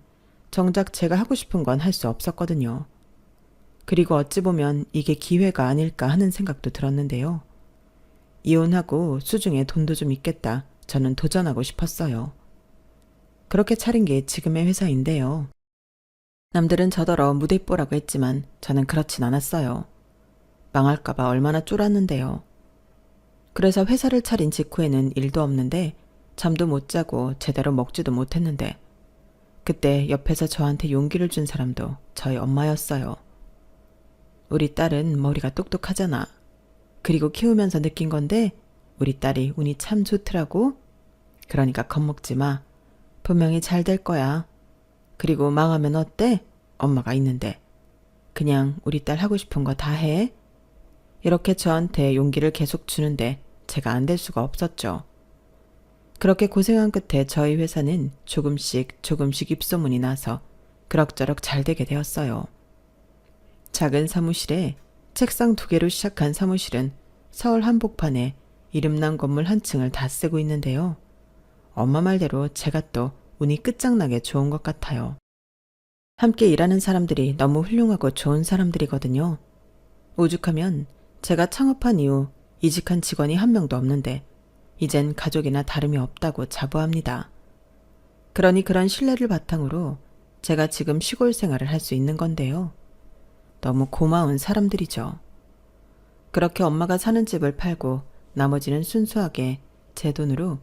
정작 제가 하고 싶은 건 할 수 없었거든요. 그리고 어찌 보면 이게 기회가 아닐까 하는 생각도 들었는데요. 이혼하고 수중에 돈도 좀 있겠다. 저는 도전하고 싶었어요. 그렇게 차린 게 지금의 회사인데요. 남들은 저더러 무대뽀라고 했지만 저는 그렇진 않았어요. 망할까봐 얼마나 쫄았는데요. 그래서 회사를 차린 직후에는 일도 없는데 잠도 못 자고 제대로 먹지도 못했는데 그때 옆에서 저한테 용기를 준 사람도 저희 엄마였어요. 우리 딸은 머리가 똑똑하잖아. 그리고 키우면서 느낀 건데 우리 딸이 운이 참 좋더라고. 그러니까 겁먹지 마. 분명히 잘 될 거야. 그리고 망하면 어때? 엄마가 있는데. 그냥 우리 딸 하고 싶은 거 다 해. 이렇게 저한테 용기를 계속 주는데 제가 안 될 수가 없었죠. 그렇게 고생한 끝에 저희 회사는 조금씩 입소문이 나서 그럭저럭 잘 되게 되었어요. 작은 사무실에 책상 2개로 시작한 사무실은 서울 한복판에 이름난 건물 한 층을 다 쓰고 있는데요. 엄마 말대로 제가 또 운이 끝장나게 좋은 것 같아요. 함께 일하는 사람들이 너무 훌륭하고 좋은 사람들이거든요. 오죽하면 제가 창업한 이후 이직한 직원이 한 명도 없는데 이젠 가족이나 다름이 없다고 자부합니다. 그러니 그런 신뢰를 바탕으로 제가 지금 시골 생활을 할 수 있는 건데요. 너무 고마운 사람들이죠. 그렇게 엄마가 사는 집을 팔고 나머지는 순수하게 제 돈으로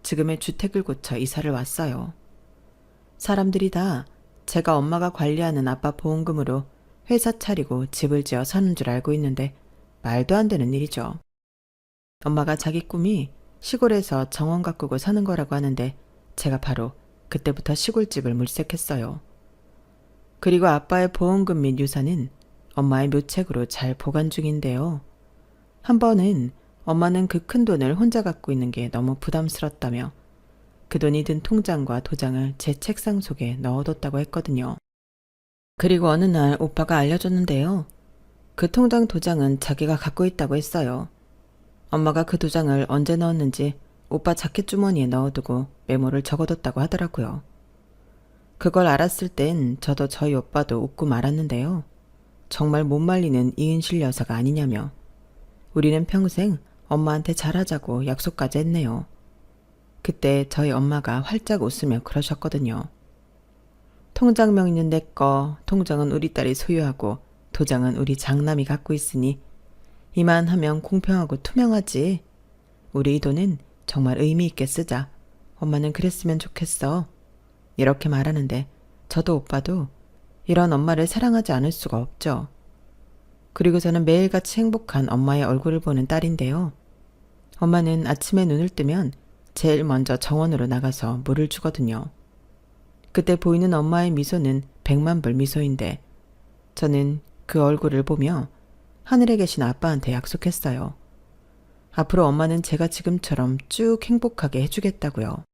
지금의 주택을 고쳐 이사를 왔어요. 사람들이 다 제가 엄마가 관리하는 아빠 보험금으로 회사 차리고 집을 지어 사는 줄 알고 있는데 말도 안 되는 일이죠. 엄마가 자기 꿈이 시골에서 정원 가꾸고 사는 거라고 하는데 제가 바로 그때부터 시골집을 물색했어요. 그리고 아빠의 보험금 및 유산은 엄마의 묘책으로 잘 보관 중인데요. 한 번은 엄마는 그 큰 돈을 혼자 갖고 있는 게 너무 부담스럽다며 그 돈이 든 통장과 도장을 제 책상 속에 넣어뒀다고 했거든요. 그리고 어느 날 오빠가 알려줬는데요. 그 통장 도장은 자기가 갖고 있다고 했어요. 엄마가 그 도장을 언제 넣었는지 오빠 자켓 주머니에 넣어두고 메모를 적어뒀다고 하더라고요. 그걸 알았을 땐 저도 저희 오빠도 웃고 말았는데요. 정말 못 말리는 이은실 여사가 아니냐며 우리는 평생 엄마한테 잘하자고 약속까지 했네요. 그때 저희 엄마가 활짝 웃으며 그러셨거든요. 통장 명의는 내 거, 통장은 우리 딸이 소유하고 도장은 우리 장남이 갖고 있으니 이만하면 공평하고 투명하지. 우리 이 돈은 정말 의미 있게 쓰자. 엄마는 그랬으면 좋겠어. 이렇게 말하는데 저도 오빠도 이런 엄마를 사랑하지 않을 수가 없죠. 그리고 저는 매일같이 행복한 엄마의 얼굴을 보는 딸인데요. 엄마는 아침에 눈을 뜨면 제일 먼저 정원으로 나가서 물을 주거든요. 그때 보이는 엄마의 미소는 100만 불 미소인데 저는 그 얼굴을 보며 하늘에 계신 아빠한테 약속했어요. 앞으로 엄마는 제가 지금처럼 쭉 행복하게 해주겠다고요.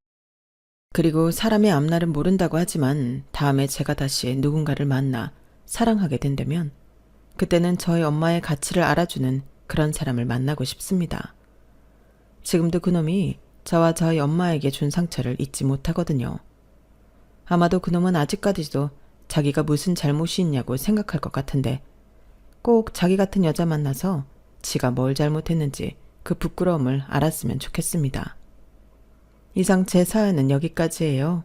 그리고 사람의 앞날은 모른다고 하지만 다음에 제가 다시 누군가를 만나 사랑하게 된다면 그때는 저희 엄마의 가치를 알아주는 그런 사람을 만나고 싶습니다. 지금도 그놈이 저와 저희 엄마에게 준 상처를 잊지 못하거든요. 아마도 그놈은 아직까지도 자기가 무슨 잘못이 있냐고 생각할 것 같은데 꼭 자기 같은 여자 만나서 지가 뭘 잘못했는지 그 부끄러움을 알았으면 좋겠습니다. 이상 제 사연은 여기까지예요.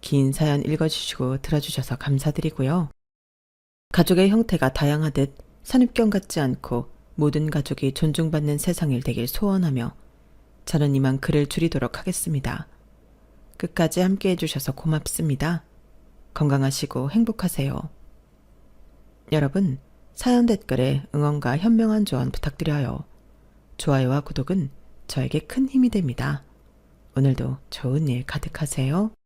긴 사연 읽어주시고 들어주셔서 감사드리고요. 가족의 형태가 다양하듯 선입견 같지 않고 모든 가족이 존중받는 세상일 되길 소원하며 저는 이만 글을 줄이도록 하겠습니다. 끝까지 함께 해주셔서 고맙습니다. 건강하시고 행복하세요. 여러분, 사연 댓글에 응원과 현명한 조언 부탁드려요. 좋아요와 구독은 저에게 큰 힘이 됩니다. 오늘도 좋은 일 가득하세요.